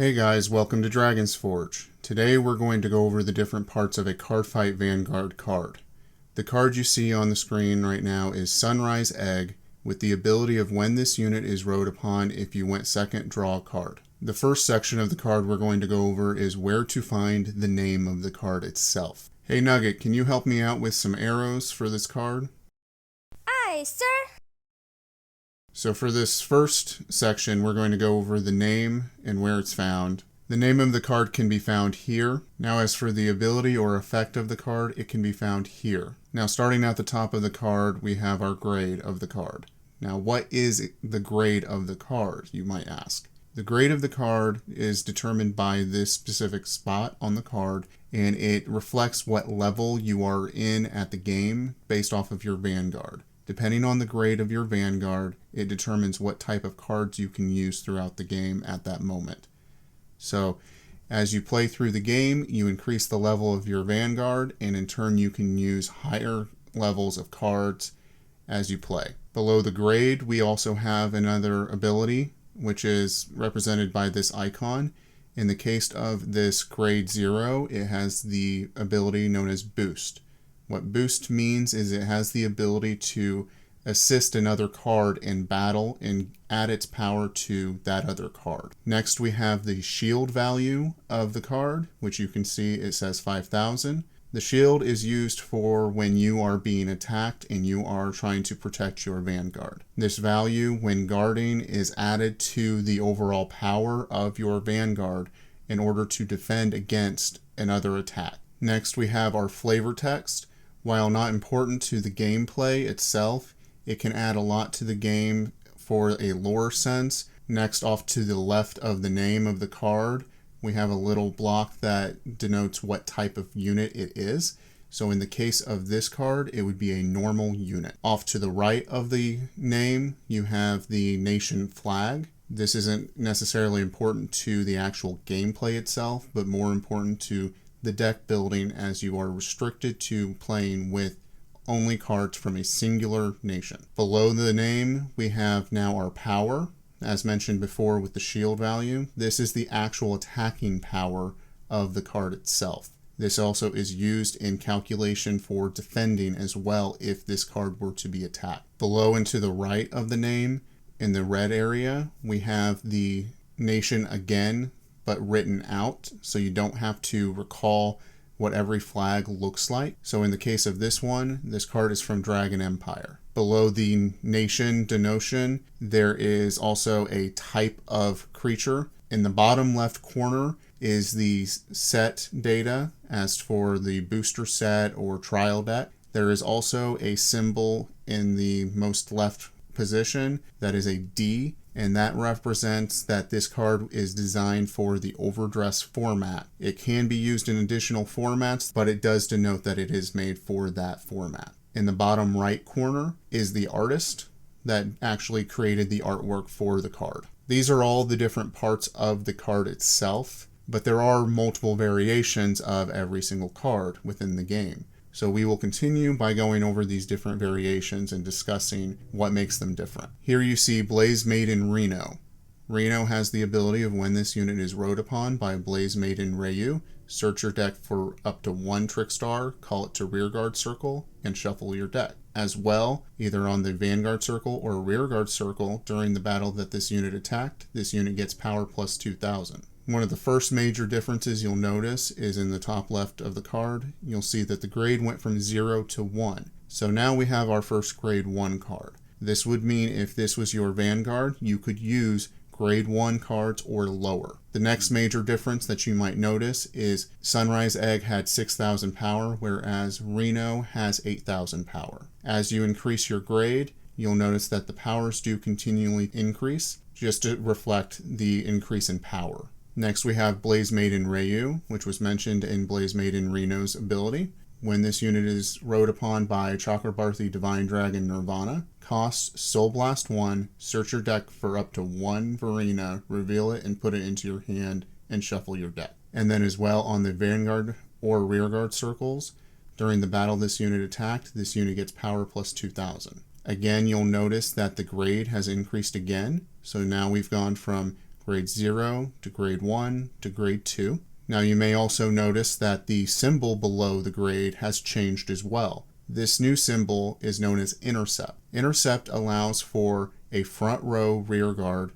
Hey guys, welcome to Dragon's Forge. Today we're going to go over the different parts of a Cardfight Vanguard card. The card you see on the screen right now is Sunrise Egg, with the ability of when this unit is rode upon, if you went second, draw a card. The first section of the card we're going to go over is where to find the name of the card itself. Hey Nugget, can you help me out with some arrows for this card? Aye, sir. So for this first section, we're going to go over the name and where it's found. The name of the card can be found here. Now as for the ability or effect of the card, it can be found here. Now starting at the top of the card, we have our grade of the card. Now what is the grade of the card, you might ask? The grade of the card is determined by this specific spot on the card, and it reflects what level you are in at the game based off of your Vanguard. Depending on the grade of your Vanguard, it determines what type of cards you can use throughout the game at that moment. So, as you play through the game, you increase the level of your Vanguard, and in turn you can use higher levels of cards as you play. Below the grade, we also have another ability, which is represented by this icon. In the case of this grade 0, it has the ability known as Boost. What Boost means is it has the ability to assist another card in battle and add its power to that other card. Next we have the shield value of the card, which you can see it says 5,000. The shield is used for when you are being attacked and you are trying to protect your Vanguard. This value, when guarding, is added to the overall power of your Vanguard in order to defend against another attack. Next we have our flavor text. While not important to the gameplay itself, it can add a lot to the game for a lore sense. Next, off to the left of the name of the card, we have a little block that denotes what type of unit it is. So in the case of this card, it would be a normal unit. Off to the right of the name, you have the nation flag. This isn't necessarily important to the actual gameplay itself, but more important to the deck building, as you are restricted to playing with only cards from a singular nation. Below the name, we have now our power. As mentioned before with the shield value, this is the actual attacking power of the card itself. This also is used in calculation for defending as well if this card were to be attacked. Below and to the right of the name, in the red area, we have the nation again, but written out, so you don't have to recall what every flag looks like. So in the case of this one, this card is from Dragon Empire. Below the nation denotion, there is also a type of creature. In the bottom left corner is the set data as for the booster set or trial deck. There is also a symbol in the most left position that is a D, and that represents that this card is designed for the overdress format. It can be used in additional formats, but it does denote that it is made for that format. In the bottom right corner is the artist that actually created the artwork for the card. These are all the different parts of the card itself, but there are multiple variations of every single card within the game. So we will continue by going over these different variations and discussing what makes them different. Here you see Blaze Maiden Reno. Reno has the ability of when this unit is rode upon by Blaze Maiden Ryu, search your deck for up to one Trickstar, call it to Rearguard Circle, and shuffle your deck. As well, either on the Vanguard Circle or Rearguard Circle, during the battle that this unit attacked, this unit gets power plus 2,000. One of the first major differences you'll notice is in the top left of the card. You'll see that the grade went from 0 to 1. So now we have our first grade 1 card. This would mean if this was your Vanguard, you could use grade 1 cards or lower. The next major difference that you might notice is Sunrise Egg had 6,000 power, whereas Reno has 8,000 power. As you increase your grade, you'll notice that the powers do continually increase, just to reflect the increase in power. Next we have Blaze Maiden Ryu, which was mentioned in Blaze Maiden Reno's ability. When this unit is rode upon by Chakrabarthy Divine Dragon Nirvana, costs Soul Blast 1, search your deck for up to one Verena, reveal it and put it into your hand, and shuffle your deck. And then as well on the Vanguard or Rearguard circles, during the battle this unit attacked, this unit gets power plus 2,000. Again, you'll notice that the grade has increased again. So now we've gone from grade 0 to grade 1 to grade 2. Now you may also notice that the symbol below the grade has changed as well. This new symbol is known as Intercept. Intercept allows for a front row rear guard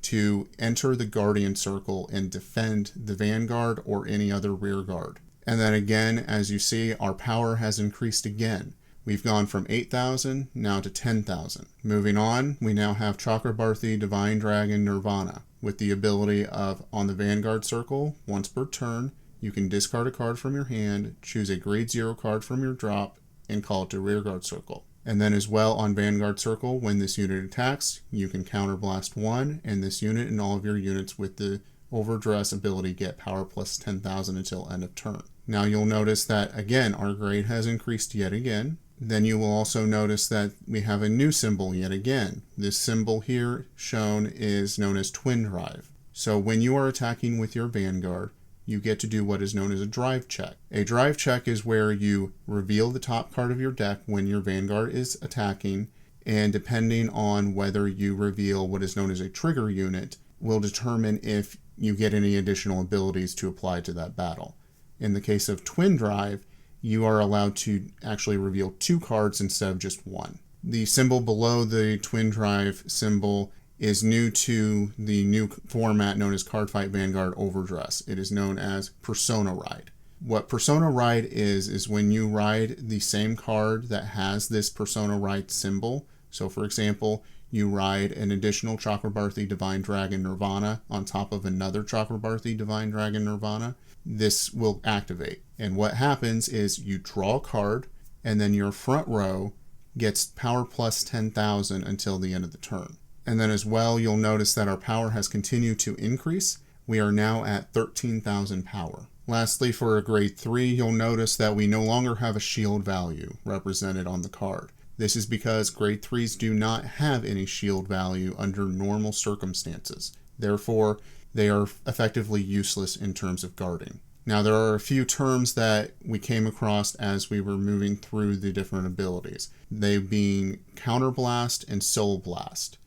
to enter the Guardian Circle and defend the Vanguard or any other rear guard. And then again, as you see, our power has increased again. We've gone from 8,000 now to 10,000. Moving on, we now have Chakrabarthy, Divine Dragon, Nirvana, with the ability of, on the Vanguard Circle, once per turn, you can discard a card from your hand, choose a grade 0 card from your drop, and call it to Rearguard Circle. And then as well on Vanguard Circle, when this unit attacks, you can counterblast 1, and this unit and all of your units with the Overdress ability get power plus 10,000 until end of turn. Now you'll notice that again, our grade has increased yet again. Then you will also notice that we have a new symbol yet again. This symbol here shown is known as Twin Drive. So when you are attacking with your Vanguard, you get to do what is known as a drive check. A drive check is where you reveal the top card of your deck when your Vanguard is attacking, and depending on whether you reveal what is known as a trigger unit, will determine if you get any additional abilities to apply to that battle. In the case of Twin Drive, you are allowed to actually reveal 2 cards instead of just 1. The symbol below the Twin Drive symbol is new to the new format known as Cardfight Vanguard Overdress. It is known as Persona Ride. What Persona Ride is when you ride the same card that has this Persona Ride symbol. So for example, you ride an additional Chakrabarthy Divine Dragon Nirvana on top of another Chakrabarthy Divine Dragon Nirvana. This will activate. And what happens is you draw a card, and then your front row gets power plus 10,000 until the end of the turn. And then as well, you'll notice that our power has continued to increase. We are now at 13,000 power. Lastly, for a grade 3, you'll notice that we no longer have a shield value represented on the card. This is because grade 3s do not have any shield value under normal circumstances. Therefore, they are effectively useless in terms of guarding. Now, there are a few terms that we came across as we were moving through the different abilities, they being Counterblast and Soul Blast.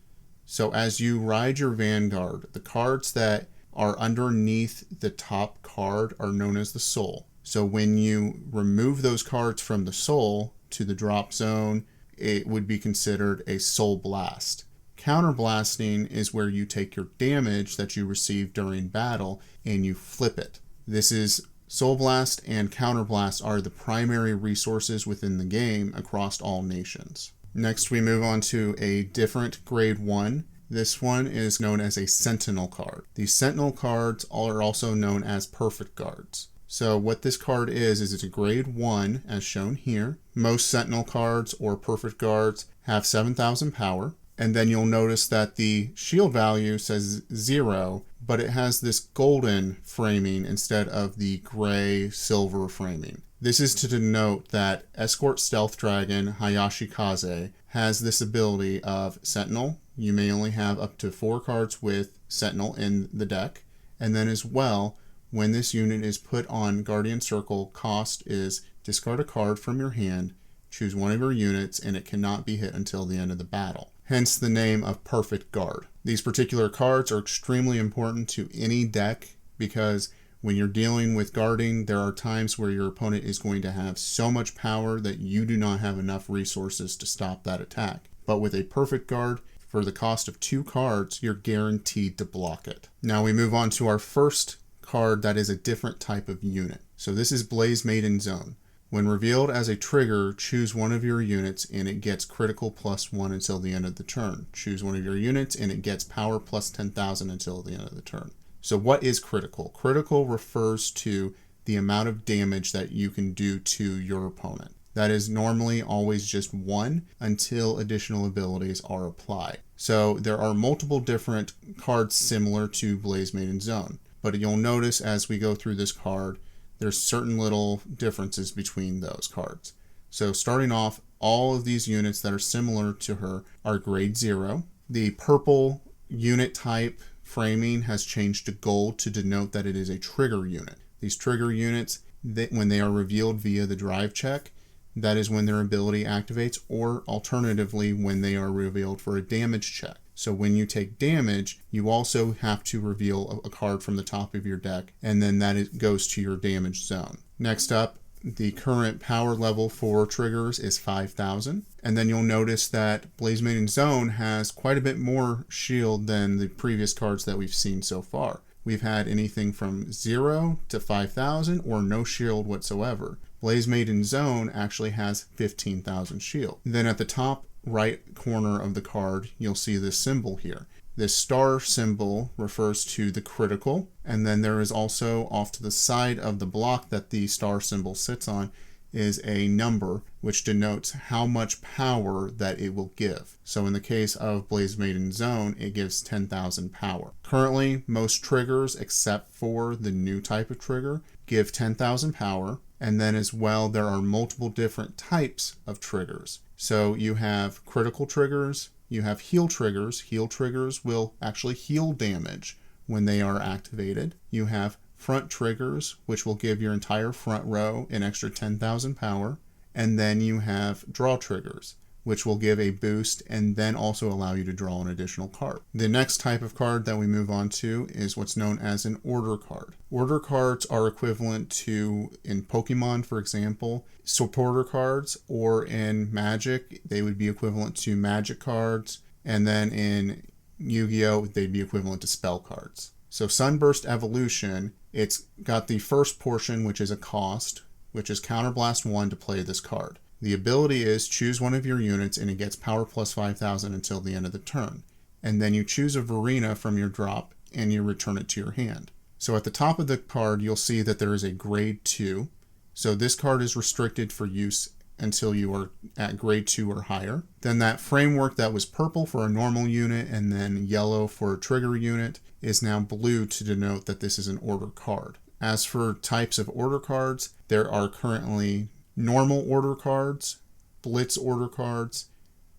So as you ride your Vanguard, the cards that are underneath the top card are known as the Soul. So when you remove those cards from the Soul to the drop zone, it would be considered a Soul Blast. Counterblasting is where you take your damage that you receive during battle and you flip it. This is Soul Blast and Counterblast are the primary resources within the game across all nations. Next, we move on to a different grade 1. This one is known as a Sentinel card. These Sentinel cards are also known as Perfect Guards. So what this card is it's a grade 1 as shown here. Most Sentinel cards or Perfect Guards have 7,000 power. And then you'll notice that the shield value says 0, but it has this golden framing instead of the gray silver framing. This is to denote that Escort Stealth Dragon Hayashi Kaze has this ability of Sentinel. You may only have up to 4 cards with Sentinel in the deck. And then as well, when this unit is put on Guardian Circle, cost is discard a card from your hand, choose one of your units, and it cannot be hit until the end of the battle. Hence the name of Perfect Guard. These particular cards are extremely important to any deck because when you're dealing with guarding, there are times where your opponent is going to have so much power that you do not have enough resources to stop that attack. But with a Perfect Guard, for the cost of 2 cards, you're guaranteed to block it. Now we move on to our first card that is a different type of unit. So this is Blaze Maiden Zone. When revealed as a trigger, choose one of your units and it gets critical +1 until the end of the turn. Choose one of your units and it gets power plus 10,000 until the end of the turn. So what is critical? Critical refers to the amount of damage that you can do to your opponent. That is normally always just 1 until additional abilities are applied. So there are multiple different cards similar to Blaze Maiden Zone, but you'll notice as we go through this card, there's certain little differences between those cards. So starting off, all of these units that are similar to her are grade 0. The purple unit type framing has changed to gold to denote that it is a trigger unit. These trigger units, when they are revealed via the drive check, that is when their ability activates, or alternatively when they are revealed for a damage check. So when you take damage, you also have to reveal a card from the top of your deck, and then goes to your damage zone. Next up, the current power level for triggers is 5,000. And then you'll notice that Blaze Maiden Zone has quite a bit more shield than the previous cards that we've seen so far. We've had anything from 0 to 5,000 or no shield whatsoever. Blaze Maiden Zone actually has 15,000 shield. Then at the top right corner of the card, you'll see this symbol here. This star symbol refers to the critical, and then there is also off to the side of the block that the star symbol sits on is a number which denotes how much power that it will give. So in the case of Blaze Maiden Zone, it gives 10,000 power. Currently, most triggers except for the new type of trigger give 10,000 power, and then as well there are multiple different types of triggers. So you have critical triggers, you have heal triggers. Heal triggers will actually heal damage when they are activated. You have front triggers, which will give your entire front row an extra 10,000 power. And then you have draw triggers, which will give a boost and then also allow you to draw an additional card. The next type of card that we move on to is what's known as an order card. Order cards are equivalent to, in Pokemon, for example, supporter cards, or in Magic, they would be equivalent to magic cards, and then in Yu-Gi-Oh, they'd be equivalent to spell cards. So Sunburst Evolution, it's got the first portion, which is a cost, which is Counterblast 1 to play this card. The ability is choose one of your units and it gets power plus 5,000 until the end of the turn. And then you choose a Verena from your drop and you return it to your hand. So at the top of the card, you'll see that there is a grade 2. So this card is restricted for use until you are at grade 2 or higher. Then that framework that was purple for a normal unit and then yellow for a trigger unit is now blue to denote that this is an order card. As for types of order cards, there are currently normal order cards, blitz order cards,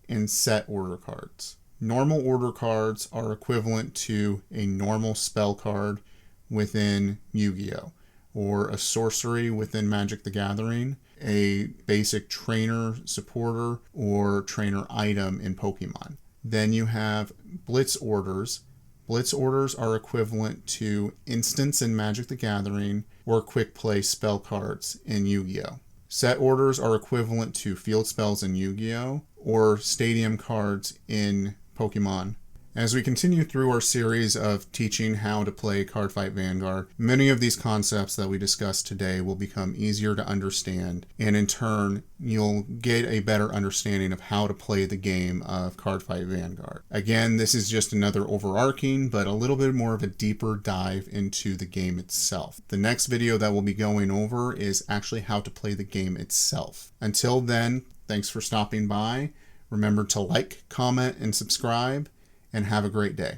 and set order cards. Normal order cards are equivalent to a normal spell card within Yu-Gi-Oh! Or a sorcery within Magic the Gathering, a basic trainer supporter or trainer item in Pokemon. Then you have blitz orders. Blitz orders are equivalent to instants in Magic the Gathering or quick play spell cards in Yu-Gi-Oh! Set orders are equivalent to field spells in Yu-Gi-Oh! Or stadium cards in Pokemon. As we continue through our series of teaching how to play Cardfight Vanguard, many of these concepts that we discussed today will become easier to understand, and in turn, you'll get a better understanding of how to play the game of Cardfight Vanguard. Again, this is just another overarching, but a little bit more of a deeper dive into the game itself. The next video that we'll be going over is actually how to play the game itself. Until then, thanks for stopping by. Remember to like, comment, and subscribe, and have a great day.